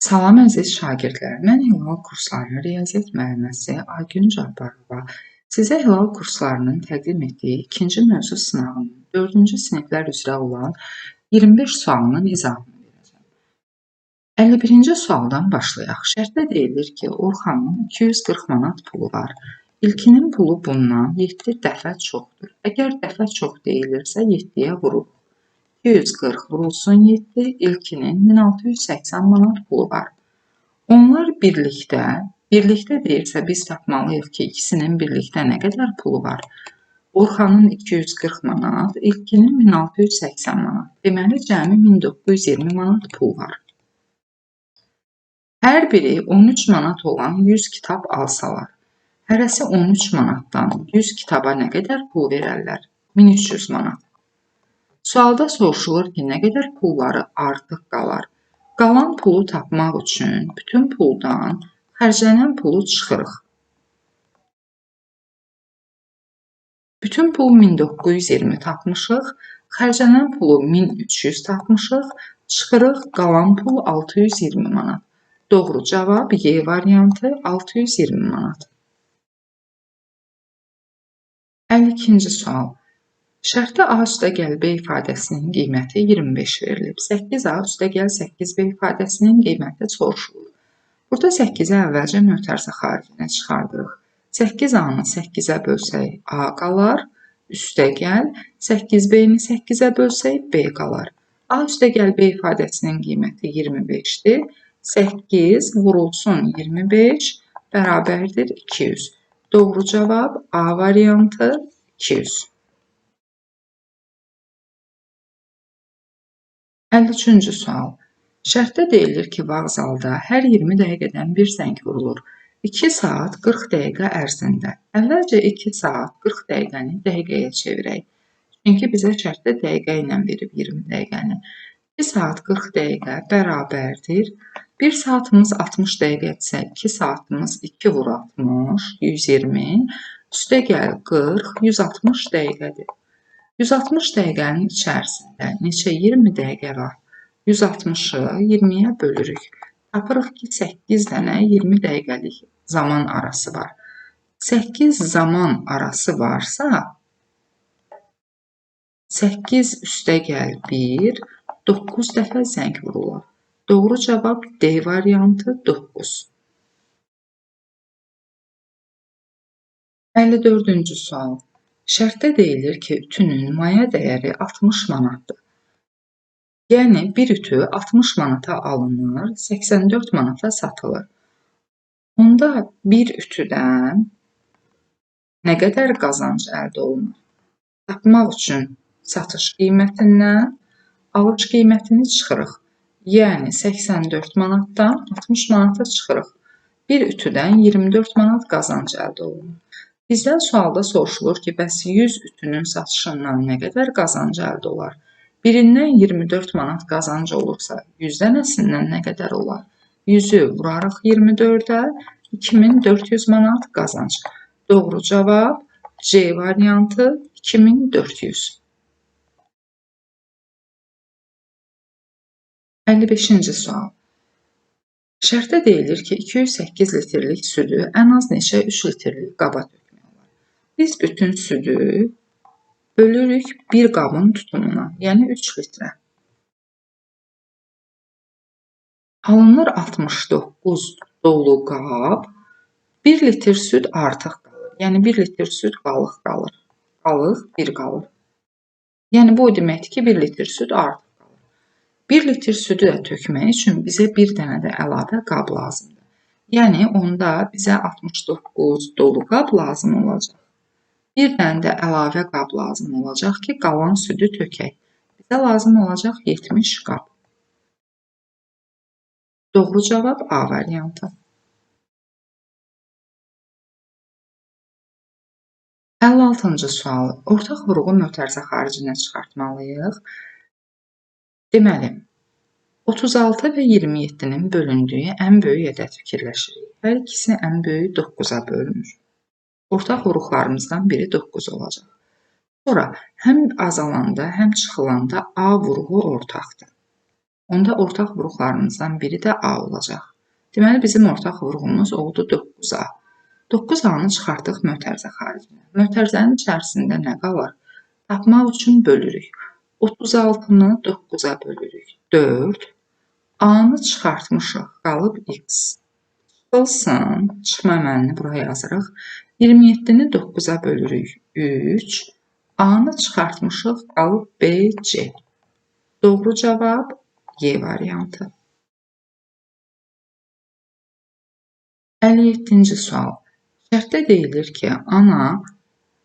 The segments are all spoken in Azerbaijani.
Salam əziz şagirdlər, mən Hilal kurslarının riyaziyyat müəlliməsi Aygün Cabbarova sizə Hilal kurslarının təqdim etdiyi ikinci mövzu sınavının 4-cü siniflər üzrə olan 25 sualının izahını verəcəm. 51-ci sualdan başlayaq. Şərtdə deyilir ki, Orxanın 240 manat pulu var. İlkinin pulu bundan 7 dəfə çoxdur. Əgər dəfə çox deyilirsə 7-yə vururuq. 240 vurulsun 7, ilkinin 1680 manat pulu var. Onlar birlikdə deyirsə biz tapmalıyıq ki, ikisinin birlikdə nə qədər pulu var? Orxanın 240 manat, ilkinin 1680 manat. Deməli, cəmi 1920 manat pul var. Hər biri 13 manat olan 100 kitab alsalar, hərəsi 13 manatdan 100 kitaba nə qədər pul verərlər? 1300 manat. Sualda soruşulur ki, nə qədər pulları artıq qalar? Qalan pulu tapmaq üçün bütün puldan xərclənən pulu çıxırıq. Bütün pul 1920 tapmışıq, xərclənən pulu 1300 tapmışıq, çıxırıq qalan pul 620 manat. Doğru cavab Y variantı 620 manat. 52-ci sual. Şərtdə A + B ifadəsinin qiyməti 25 verilib. 8A + 8B ifadəsinin qiyməti soruşulur. Burada 8-i əvvəlcə mötərizə xaricinə çıxardırıq. 8A-nı 8-ə bölsək A qalar, üstəgəl 8B-ni 8-ə bölsək B qalar. A + B ifadəsinin qiyməti 25-dir. 8 vurulsun 25 bərabərdir 200. Doğru cavab A variantı 200. 53-cü sual. Şərtdə deyilir ki, vağzalda hər 20 dəqiqədən bir zəng vurulur. 2 saat 40 dəqiqə ərzində. Əvvəlcə 2 saat 40 dəqiqəni dəqiqəyə çevirək. Çünki bizə şərtdə dəqiqə ilə verib 20 dəqiqəni. 2 saat 40 dəqiqə bərabərdir. 1 saatımız 60 dəqiqədirsə, 2 saatımız 2 vur 60, 120. Üstəgəl 40, 160 dəqiqədir. 160 dəqiqənin içərisində neçə 20 dəqiqə var? 160-ı 20-yə bölürük. Tapırıq ki, 8 dənə 20 dəqiqəlik zaman arası var. 8 zaman arası varsa, 8 üstəgəl 1, 9 dəfə zəng vurulur. Doğru cavab D variantı 9. 54-cü sual. Şərtdə deyilir ki, ütünün maya dəyəri 60 manatdır. Yəni, bir ütü 60 manata alınır, 84 manata satılır. Onda bir ütüdən nə qədər qazanc əldə olunur? Tapmaq üçün satış qiymətindən alış qiymətini çıxırıq. Yəni, 84 manatdan 60 manata çıxırıq. Bir ütüdən 24 manat qazanc əldə olunur. Bizdən sualda soruşulur ki, bəs 100 ütünün satışından nə qədər qazanc əldə olar? Birindən 24 manat qazanc olursa, 100 dənəsindən nə qədər olar? 100-ü vurarıq 24-ə, 2400 manat qazanc. Doğru cavab C variantı 2400. 55-ci sual. Şərtdə deyilir ki, 208 litrlik südü ən az neçə 3 litrlik qaba tökmək olar? Biz bütün südü bölürük bir qabın tutumuna, yəni 3 litrə. Alınır 69 dolu qab, 1 litr süd artıq qalır. Yəni 1 litr süd qalıq qalır. Qalıq 1 qalır. Yəni bu o deməkdir ki, 1 litr süd artıq qalır. 1 litr südü də tökmək üçün bizə bir dənə də əlavə qab lazımdır. Yəni onda bizə 69 dolu qab lazım olacaq. Bir dənə də əlavə qab lazım olacaq ki, qalan südü tökək. Bizə lazım olacaq 70 qab. Doğru cavab A variantı. 56-cı sual. Ortaq vuruğu mötərizə xaricinə çıxartmalıyıq. Deməli, 36 və 27-nin bölündüyü ən böyük ədəd fikirləşirik. Hər ikisi ən böyük 9-a bölünür. Ortaq vuruqlarımızdan biri 9 olacaq. Sonra həm azalanda, həm çıxılanda A vuruğu ortaqdır. onda ortaq vuruqlarımızdan biri də A olacaq. Deməli, bizim ortaq vuruğumuz oldu 9A. 9A-nı çıxartdıq mötərizə xaricinə. Mötərizənin içərisində nə qalır? Tapmaq üçün bölürük. 36-nı 9-a bölürük. 4. A-nı çıxartmışıq. Qalıb X. Çıxılsın. Çıxma əməlini buraya yazırıq. 27-ni 9-a bölürük. 3. A-nı çıxartmışıq. Qalıb B, C. Doğru cavab Y variantı. 57-ci sual. Şərtdə deyilir ki, ana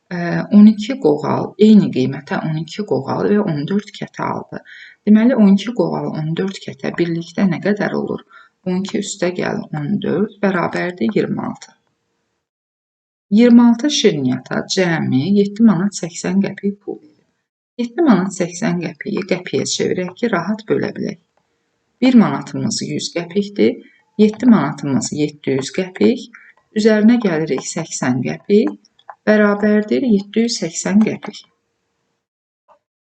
12 qoğal eyni qiymətə 12 qoğal və 14 kətə aldı. Deməli, 12 qoğal 14 kətə birlikdə nə qədər olur? 12 üstə gəl 14 bərabərdir 26. 26 şirniyyata cəmi 7 manat 80 qəpik pul verir. 7 manat 80 qəpiyi qəpiyə çevirək ki, rahat bölə bilək. 1 manatımız 100 qəpikdir. 7 manatımız 700 qəpik. Üzərinə gəlirik 80 qəpik. Bərabərdir 780 qəpik.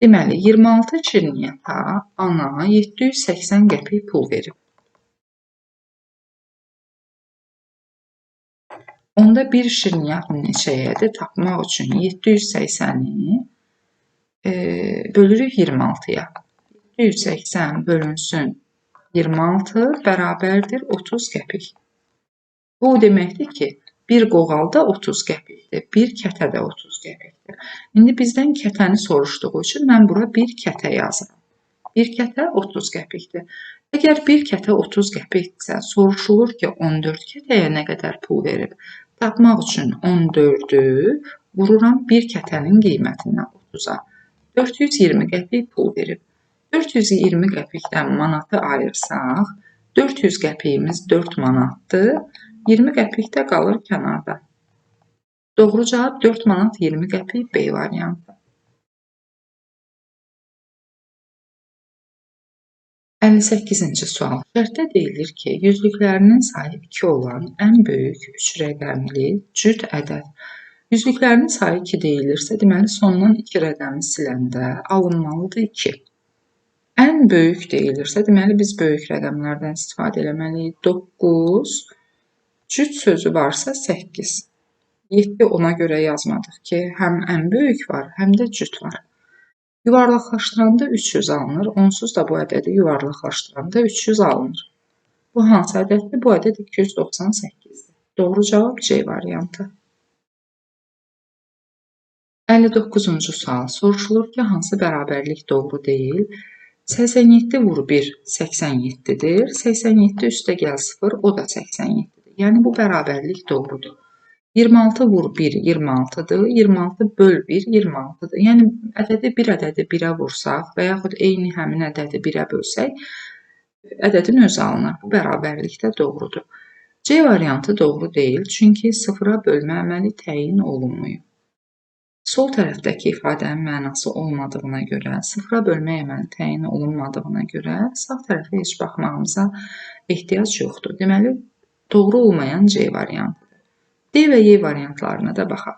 Deməli, 26 şirniyyata ana 780 qəpik pul verib. Onda bir şirniyyat neçəyədir? Tapmaq üçün 780-i bölürük 26-ya. 780 bölünsün 26 bərabərdir 30 qəpik. Bu deməkdir ki, bir qoğalda 30 qəpikdir, bir kətə də 30 qəpikdir. İndi bizdən kətəni soruşduğu üçün mən bura bir kətə yazıram. Bir kətə 30 qəpikdir. Əgər bir kətə 30 qəpikdirsə, soruşulur ki, 14 kətəyə nə qədər pul verib? Tapmaq üçün 14-ü vururam bir kətənin qiymətinə 30-a. 420 qəpik pul verib. 420 qəpikdən manatı ayırsaq, 400 qəpiyimiz 4 manatdır, 20 qəpik də qalır kənarda. Doğru cavab 4 manat 20 qəpik B variantı. 58-ci sual. Şərtdə deyilir ki, yüzlüklərinin sayı 2 olan ən böyük 3 rəqəmli cüt ədəd. Yüzlüklərinin sayı 2 deyilirsə, deməli sondan 2 rəqəmi siləndə alınmalıdır 2. Ən böyük deyilirsə, deməli biz böyük rəqəmlərdən istifadə etməliyik. 9, cüt sözü varsa 8. 7 ona görə yazmadıq ki, həm ən böyük var, həm də cüt var. Yuvarlaqlaşdıranda 300 alınır, onsuz da bu ədədi yuvarlaqlaşdıranda 300 alınır. Bu hansı ədəddir? Bu ədəd 298-dir. Doğru cavab C variantı. 59-cu sual. Soruşulur ki, hansı bərabərlik doğru deyil? 87 vur 1 87-dir. 87 üstə gəl 0, o da 87-dir. Yəni bu bərabərlik doğrudur. 26 vur 1 26-dır. 26 böl 1 26-dır. Yəni bir ədədi 1-ə vursaq və yaxud eyni həmin ədədi 1-ə bölsək, ədədin özü alınır. Bu bərabərlik də doğrudur. C variantı doğru deyil, çünki 0-a bölmə əməli təyin olunmuyor. Sol tərəfdəki ifadənin mənası olmadığına görə, 0-a bölmə əməli təyin olunmadığına görə sağ tərəfə heç baxmağımıza ehtiyac yoxdur. Deməli, doğru olmayan C variantıdır. D və Y variantlarına da baxaq.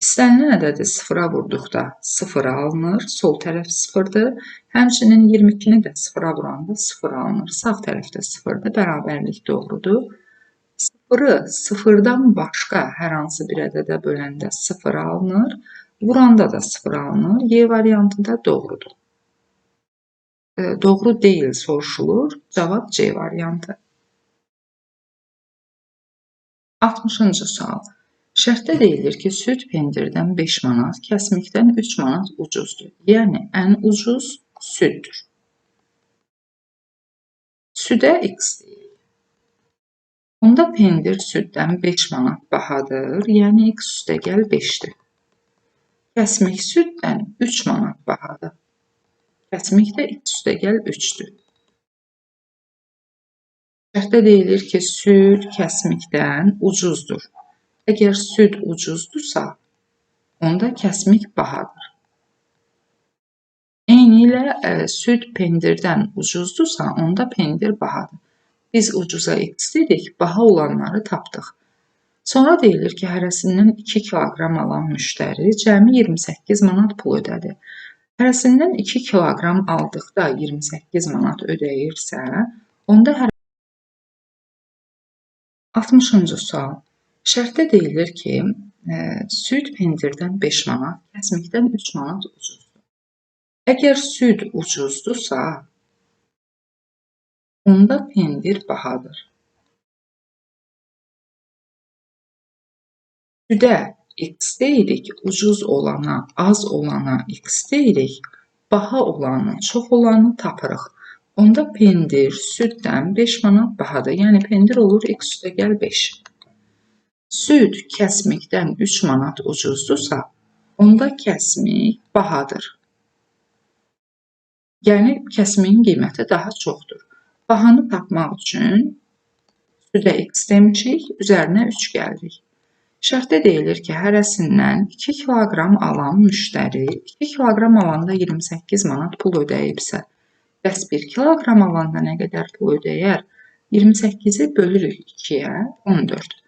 İstənilən ədədi 0-a vurduqda 0 alınır, sol tərəf 0-dır. Həmçinin 22-ni də 0-a vuranda 0 alınır, sağ tərəfdə 0-dır, bərabərlik doğrudur. 0-ı 0-dan başqa hər hansı bir ədədə böləndə 0 alınır, vuranda da 0 alınır. Y variantı da doğrudur. Doğru deyil soruşulur, cavab C variantı. 60-cı sual. Şərtdə deyilir ki, süd pendirdən 5 manat, kəsmikdən 3 manat ucuzdur. Yəni, ən ucuz süddür. Südə X deyil. Onda pendir süddən 5 manat bahadır, yəni X üstə gəl 5-dir. Kəsmik süddən 3 manat bahadır. Kəsmik də X üstə gəl 3-dür. Şərtdə deyilir ki, süd kəsmikdən ucuzdur. Əgər süd ucuzdursa, onda kəsmik bahadır. Eyni ilə süd pendirdən ucuzdursa, onda pendir bahadır. Biz ucuza X dedik, baha olanları tapdıq. Sonra deyilir ki, hərəsindən 2 kiloqram alan müştəri cəmi 28 manat pul ödədi. hərəsindən 2 kiloqram aldıqda 28 manat ödəyirsə, onda 60-cı sual. Şərtdə deyilir ki, süd pendirdən 5 manat, kəsmikdən 3 manat ucuzdur. Əgər süd ucuzdursa, onda pendir bahadır. Südə x deyirik, ucuz olana, az olana x deyirik, baha olanı, çox olanı tapırıq. Onda pendir süddən 5 manat bahadır. Yəni pendir olur x üstəgəl 5. Süd kəsmikdən 3 manat ucuzdursa, onda kəsmik bahadır. Yəni kəsmiyin qiyməti daha çoxdur. Bahanı tapmaq üçün südə x demişik, üzərinə 3 gəlirik. Şərtdə deyilir ki, hərəsindən 2 kiloqram alan müştəri 2 kiloqram alanda 28 manat pul ödəyibsə, bəs 1 kiloqram alanda nə qədər pul ödəyər? 28-i bölürük 2-yə, 14.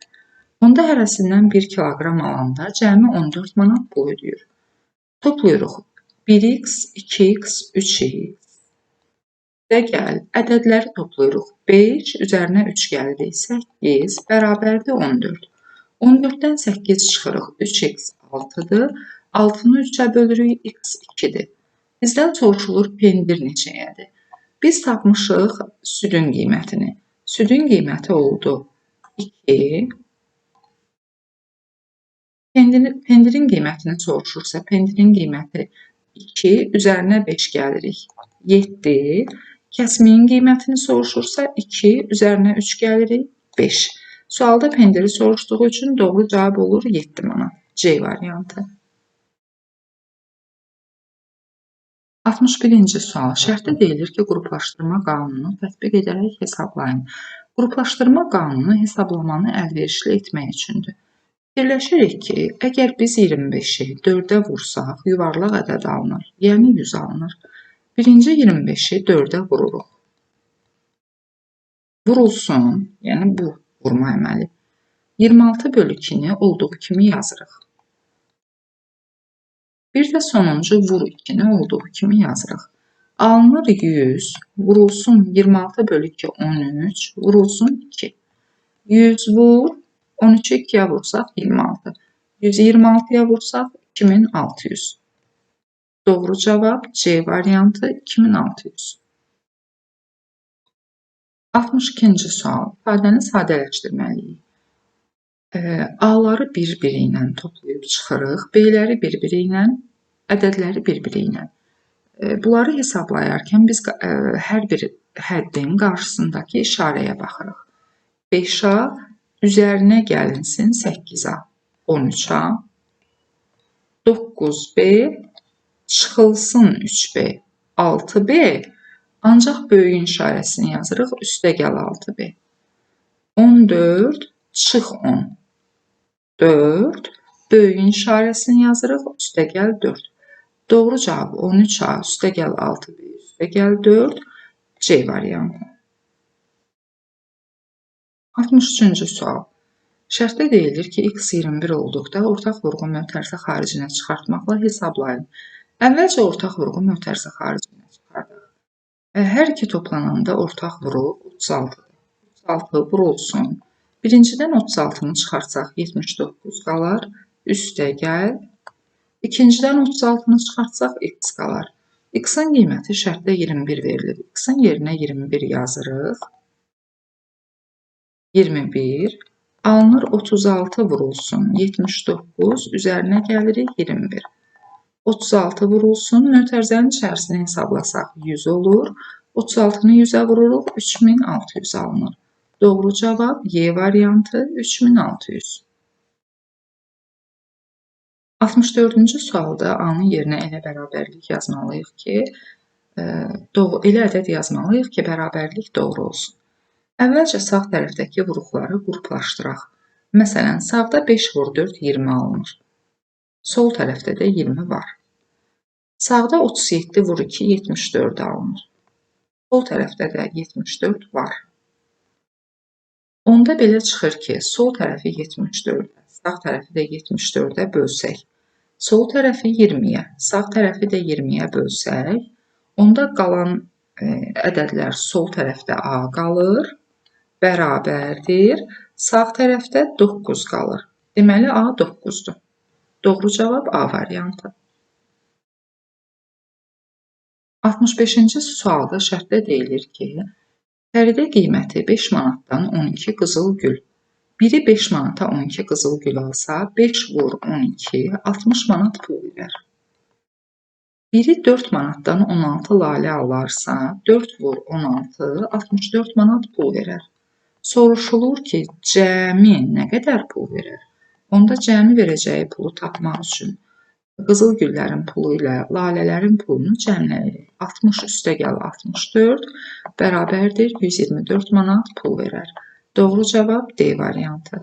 Onda hərəsindən 1 kiloqram alanda cəmi 14 manat pul ödəyir. Toplayırıq 1x, 2x, 3x. Və gəl, ədədləri toplayırıq. 5 üzərinə 3 gəlirik. 8 bərabərdir 14. 14-dən 8 çıxırıq. 3x 6-dır. 6-nı 3-ə bölürük. X 2-dir. Bizdən soruşulur pendir neçəyədir? Biz tapmışıq südün qiymətini. Südün qiyməti oldu 2. Pendirin qiymətini soruşursa, pendirin qiyməti 2, üzərinə 5 gəlirik. 7. Kəsmiyin qiymətini soruşursa, 2, üzərinə 3 gəlirik. 5. Sualda pendiri soruşduğu üçün doğru cavab olur 7 manat. C variantı. 61-ci sual. Şərtdə deyilir ki, qruplaşdırma qanununu tətbiq edərək hesablayın. Qruplaşdırma qanunu hesablamanı əlverişli etmək üçündür. Fikirləşirik ki, əgər biz 25-i 4-ə vursaq, yuvarlaq ədəd alınır, yəni 100 alınır. Birinci 25-i 4-ə vururuq. Vurulsun, yəni bu vurma əməli. 26 bölü 2-ni olduğu kimi yazırıq. Bir də sonuncu vur 2-ni olduğu kimi yazırıq. Alınır 100, vurulsun 26 bölü 2, 13, vurulsun 2. 100 vur, 13'ü 2'ye vursaq 26. 126'ya vursaq 2600. Doğru cavab C variantı 2600. 62-ci sual. İfadəni sadələşdirməliyik. A-ları bir-biri ilə toplayıb çıxırıq. B-ləri bir-biri ilə, ədədləri bir-biri ilə. Bunları hesablayarkən biz hər bir həddin qarşısındakı işarəyə baxırıq. 5A üzərinə gəlinsin 8A, 13A, 9B çıxılsın 3B, 6B, ancaq böyüyün işarəsini yazırıq, üstə gəl 6B. 14 çıx 10. 4 böyüyün işarəsini yazırıq, üstə gəl 4. Doğru cavab 13A, üstə gəl 6B, üstə gəl 4, C variantı. 63-cü sual. Şərtdə deyilir ki, x 21 olduqda ortaq vurğu mötərizə xaricinə çıxartmaqla hesablayın. Əvvəlcə ortaq vurğu mötərizə xaricinə çıxardıq. Hər iki toplananda ortaq vurğu 36-dır. 36 vurulsun. Birincidən 36-nı çıxartsaq 79 qalar, üstə gəl. İkincidən 36-nı çıxartsaq x qalar. X-in qiyməti şərtdə 21 verilir. X-in yerinə 21 yazırıq. 21. Alınır 36 vurulsun. 79 üzərinə gəlirik 21. 36 vurulsun. Mötərizənin içərisini hesablasaq 100 olur. 36-nı 100-ə vururuq. 3600 alınır. Doğru cavab Y variantı 3600. 64-cü sualda A-nın yerinə elə bərabərlik yazmalıyıq ki, elə ədəd yazmalıyıq ki, bərabərlik doğru olsun. Əvvəlcə sağ tərəfdəki vuruqları qruplaşdıraq. Məsələn, sağda 5 vur 4, 20 alınır. Sol tərəfdə də 20 var. Sağda 37 vur 2, 74 alınır. Sol tərəfdə də 74 var. Onda belə çıxır ki, sol tərəfi 74-ə, sağ tərəfi də 74-ə bölsək, sol tərəfi 20-yə, sağ tərəfi də 20-yə bölsək, onda qalan ədədlər sol tərəfdə A qalır, bərabərdir. Sağ tərəfdə 9 qalır. Deməli, A 9-dur. Doğru cavab A variantı. 65-ci sualda şərtdə deyilir ki, xəridə qiyməti 5 manatdan 12 qızıl gül. Biri 5 manata 12 qızıl gül alsa, 5 vur 12, 60 manat pul verər. Biri 4 manatdan 16 lalə alarsa, 4 vur 16, 64 manat pul verər. Soruşulur ki, cəmi nə qədər pul verər? Onda cəmi verəcəyi pulu tapmaq üçün qızıl güllərin pulu ilə lalələrin pulunu cəmləyirik. 60 üstəgəl 64 bərabərdir 124 manat pul verər. Doğru cavab D variantı.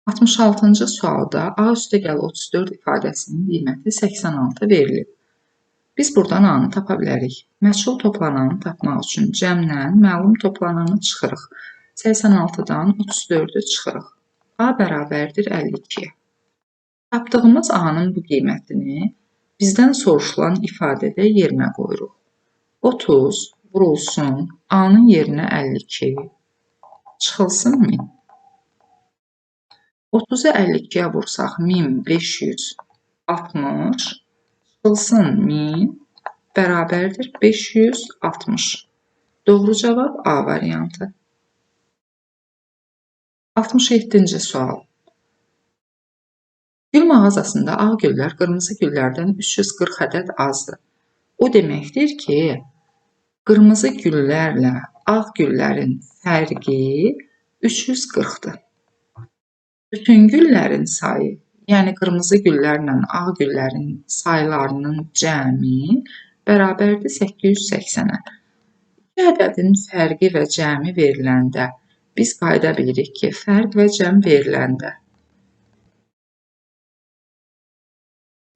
66-cı sualda A üstəgəl 34 ifadəsinin qiyməti 86 verilib. Biz buradan A-nı tapa bilərik. Məchul toplananı tapmaq üçün cəmlə məlum toplananı çıxırıq. 86-dan 34-ü çıxırıq. A bərabərdir 52-yə. Tapdığımız A-nın bu qiymətini bizdən soruşulan ifadədə yerinə qoyuruq. 30 vurulsun A-nın yerinə 52 çıxılsın 1000. 30-u 52-yə vursaq 1560 çıxılsın 1000 bərabərdir 560. Doğru cavab A variantı. 67-ci sual. Gül mağazasında ağ güllər qırmızı güllərdən 340 ədəd azdır. O deməkdir ki, qırmızı güllərlə ağ güllərin fərqi 340-dır. Bütün güllərin sayı, yəni qırmızı güllərlə ağ güllərin saylarının cəmi bərabərdir 880-ə. İki ədədin fərqi və cəmi veriləndə biz qayda bilirik ki, fərq və cəm veriləndə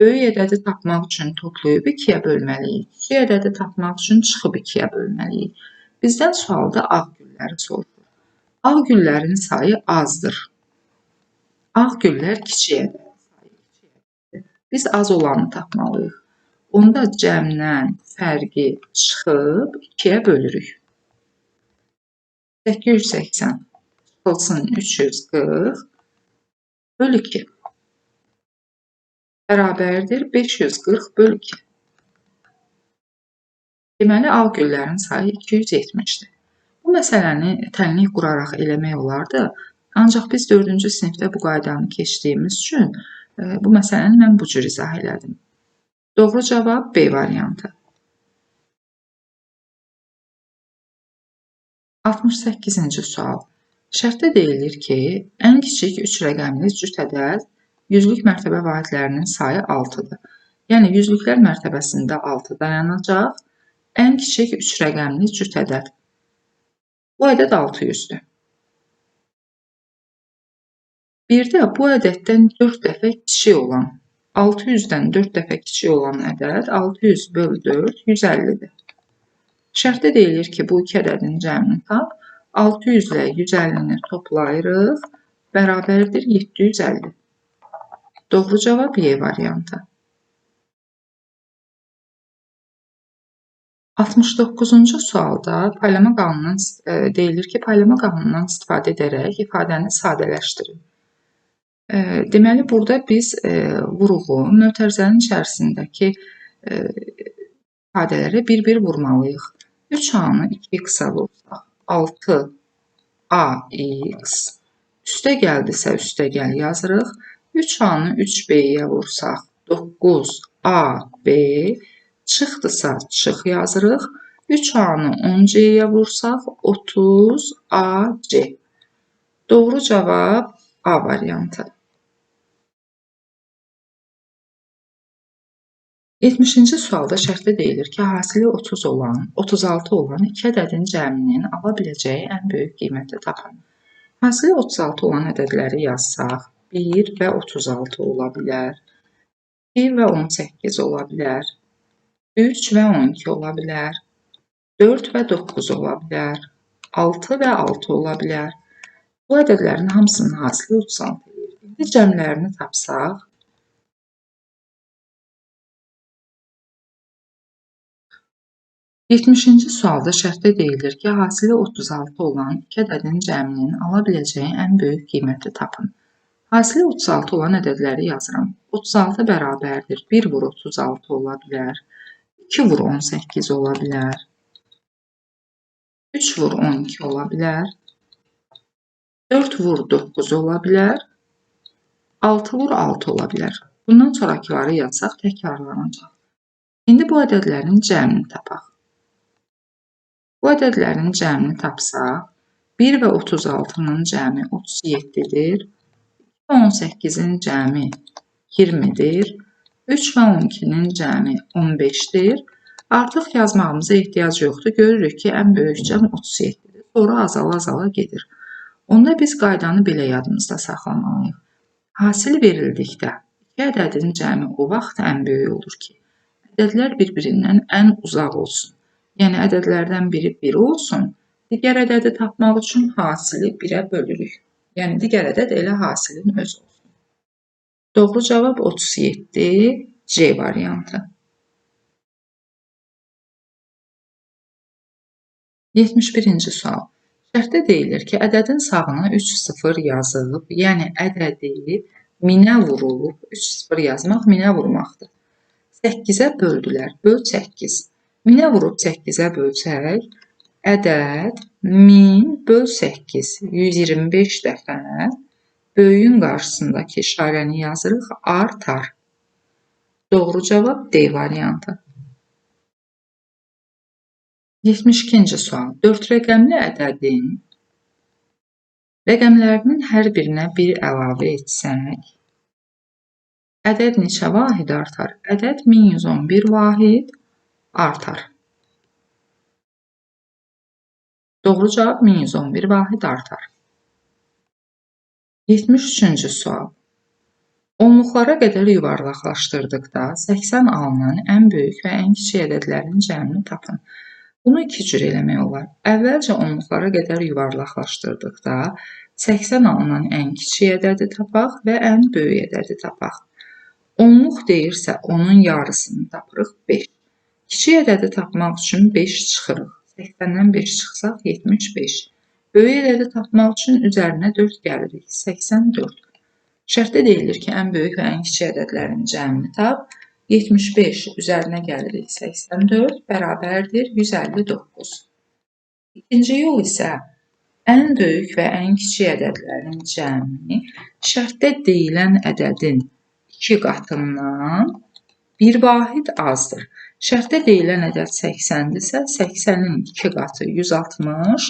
böyük ədədi tapmaq üçün toplayıb 2-yə bölməliyik. Kiçik ədədi tapmaq üçün çıxıb 2-yə bölməliyik. Bizdən sualda ağ gülləri sorulur. Ağ güllərin sayı azdır. Ağ güllər kiçik ədəd. Biz az olanı tapmalıyıq. Onda cəmdən fərqi çıxıb 2-yə bölürük. 880 çıxılsın 340 bölü 2 bərabərdir 540 bölü 2. Deməli, ağ güllərin sayı 270-dir. Bu məsələni tənlik quraraq eləmək olardı. Ancaq biz 4-cü sinifdə bu qaydanı keçdiyimiz üçün bu məsələni mən bu cür izah elədim. Doğru cavab B variantı. 68-ci sual. Şərtdə deyilir ki, ən kiçik 3 rəqəmli cüt ədəd yüzlük mərtəbə vahidlərinin sayı 6-dır. Yəni, yüzlüklər mərtəbəsində 6 dayanacaq, ən kiçik 3 rəqəmli cüt ədəd. Bu ədəd 600-dür. Bir də bu ədəddən 4 dəfə kiçik olan, 600-dən 4 dəfə kiçik olan ədəd 600 bölü 4, 150-dir. Şərtdə deyilir ki, bu iki ədədin cəmini tap, 600 ilə 150-ni toplayırıq, bərabərdir 750. Doğru cavab Y variantı. 69-cu sualda paylama qanunundan deyilir ki, paylama qanunundan istifadə edərək ifadəni sadələşdirin. Deməli, burada biz vuruğu mötərizənin içərisindəki ifadələrə bir-bir vurmalıyıq. 3A-nı 2x-a vursaq, 6AX, üstə gəldisə üstəgəl yazırıq. 3A-nı 3B-yə vursaq, 9AB, çıxdısa çıx yazırıq. 3A-nı 10C-yə vursaq, 30AC. Doğru cavab A variantı. 70-ci sualda şərtdə deyilir ki, hasili 30 olan, 36 olan iki ədədin cəminin ala biləcəyi ən böyük qiyməti tapın. Hasili 36 olan ədədləri yazsaq, 1 və 36 ola bilər, 2 və 18 ola bilər, 3 və 12 ola bilər, 4 və 9 ola bilər, 6 və 6 ola bilər. Bu ədədlərin hamısının hasili 36 edir. İndi cəmlərini tapsaq, 70-ci sualda şərtdə deyilir ki, hasili 36 olan iki ədədin cəminin ala biləcəyi ən böyük qiyməti tapın. Hasili 36 olan ədədləri yazıram. 36 bərabərdir. 1 vur 36 ola bilər. 2 vur 18 ola bilər. 3 vur 12 ola bilər. 4 vur 9 ola bilər. 6 vur 6 ola bilər. Bundan sonrakıları yazsaq təkrarlanacaq. İndi bu ədədlərin cəmini tapaq. Bu ədədlərin cəmini tapsaq, 1 və 36-nın cəmi 37-dir. 18-in cəmi 20-dir. 3 və 12-nin cəmi 15-dir. Artıq yazmağımıza ehtiyac yoxdur. Görürük ki, ən böyük cəm 37-dir. Sonra azala-azala gedir. Onda biz qaydanı belə yadımızda saxlamalıyıq. Hasil verildikdə iki ədədin cəmi o vaxt ən böyük olur ki, ədədlər bir-birindən ən uzaq olsun. Yəni, ədədlərdən biri 1 olsun, digər ədədi tapmaq üçün hasili 1-ə bölürük. Yəni, digər ədəd elə hasilin özü olsun. Doğru cavab 37, C variantı. 71-ci sual. Şərtdə deyilir ki, ədədin sağına 3 0 yazılıb, yəni ədədi minə vurulub, 3 0 yazmaq minə vurmaqdır. 8-ə böldülər, böl 8. Minə vurub 8-ə bölsək, ədəd 1000 böl 8, 125 dəfə böyüyün qarşısındakı işarəni yazırıq, artar. Doğru cavab D variantı. 72-ci sual. 4 rəqəmli ədədin rəqəmlərinin hər birinə 1 əlavə etsək, ədəd neçə vahid artar? Ədəd 1111 vahid artar. Doğru cavab 1111 vahid artar. 73-cü sual. Onluqlara qədər yuvarlaqlaşdırdıqda 80 alınan ən böyük və ən kiçik ədədlərin cəmini tapın. Bunu iki cür eləmək olar. Əvvəlcə onluqlara qədər yuvarlaqlaşdırdıqda 80 alınan ən kiçik ədədi tapaq və ən böyük ədədi tapaq. Onluq deyirsə, onun yarısını tapırıq 5. Kiçik ədədi tapmaq üçün 5 çıxırıq. 80-dən 5 çıxsaq 75. Böyük ədədi tapmaq üçün üzərinə 4 gəlirik. 84. Şərtdə deyilir ki, ən böyük və ən kiçik ədədlərin cəmini tap. 75 üzərinə gəlirik 84 bərabərdir 159. İkinci yol isə ən böyük və ən kiçik ədədlərin cəmi şərtdə deyilən ədədin 2 qatından 1 vahid azdır. Şərtdə deyilən ədəd 80-dirsə, 80-in 2 qatı 160,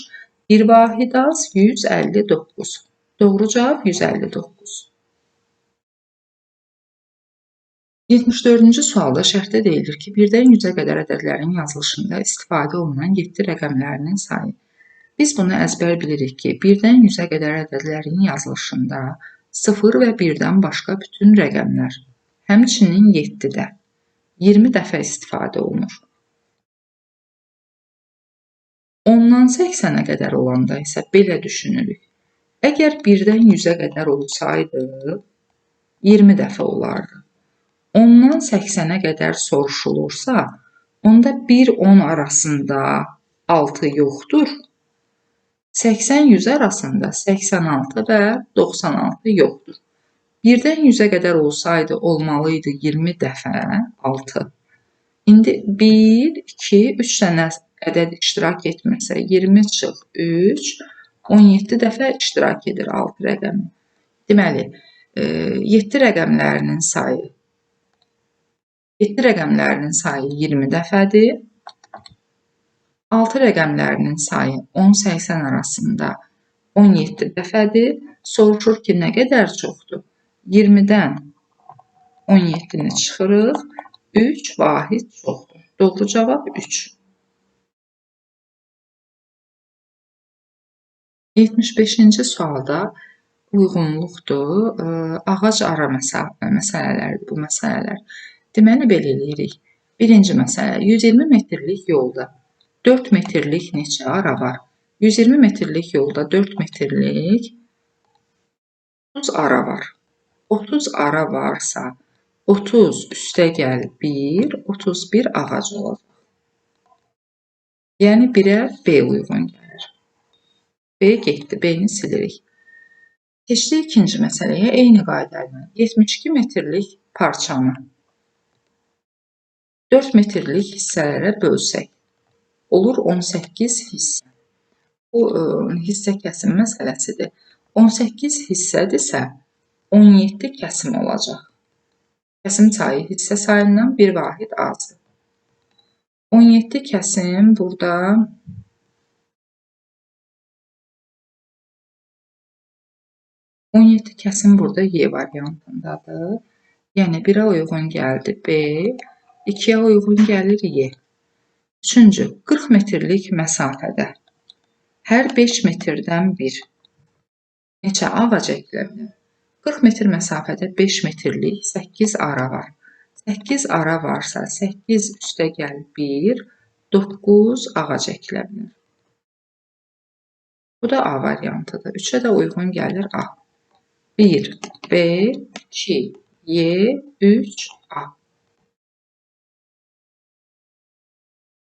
1 vahid az 159. Doğru cavab 159. 74-cü sualda şərtdə deyilir ki, 1-dən 100-ə qədər ədədlərin yazılışında istifadə olunan 7 rəqəmlərinin sayı. Biz bunu əzbər bilirik ki, 1-dən 100-ə qədər ədədlərin yazılışında 0 və 1-dən başqa bütün rəqəmlər, həmçinin 7-də 20 dəfə istifadə olunur. 10-dan 80-ə qədər olanda isə belə düşünürük. Əgər 1-dən 100-ə qədər olsaydı, 20 dəfə olardı. 10-dan 80-ə qədər soruşulursa, onda 1-10 arasında 6 yoxdur. 80-100 arasında 86 və 96 yoxdur. 1-dən 100-ə qədər olsaydı, olmalıydı 20 dəfə 6. İndi 1, 2, 3 dənə ədəd iştirak etmirsə, 20 çıx 3, 17 dəfə iştirak edir 6 rəqəmi. Deməli, 7 rəqəmlərinin sayı 20 dəfədir. 6 rəqəmlərinin sayı 10-80 arasında 17 dəfədir. Soruşur ki, nə qədər çoxdur? 20-dən 17-ni çıxırıq, 3 vahid çoxdur. Doğru cavab 3. 75-ci sualda uyğunluqdur. Ağac ara məsələlərdir bu məsələlər. Deməli, belə eləyirik. Birinci məsələ, 120 metrlik yolda 4 metrlik neçə ara var? 120 metrlik yolda 4 metrlik 30 ara var. 30 ara varsa, 30 üstəgəl 1, 31 ağac olacaq. Yəni 1-ə B uyğun gəlir. B getdi, B-ni silirik. Keçdik ikinci məsələyə. Eyni qayda ilə 72 metrlik parçanı 4 metrlik hissələrə bölsək, olur 18 hissə. Bu hissə kəsim məsələsidir. 18 hissədirsə, 17 kəsim olacaq. Kəsim sayı hissə sayından bir vahid azdır. 17 kəsim burada 17 kəsim burada Y variantındadır. Yəni 1-ə uyğun gəldi B, 2-yə uyğun gəlir Y. Üçüncü, 40 metrlik məsafədə hər 5 metrdən 1 neçə ağac əkilə bilər? 40 metr məsafədə 5 metrlik 8 ara var. 8 ara varsa 8 üstəgəl 1, 9 ağac əkilə bilər. Bu da A variantıdır. 3-ə də uyğun gəlir A. 1, B, 2, Y, 3, A.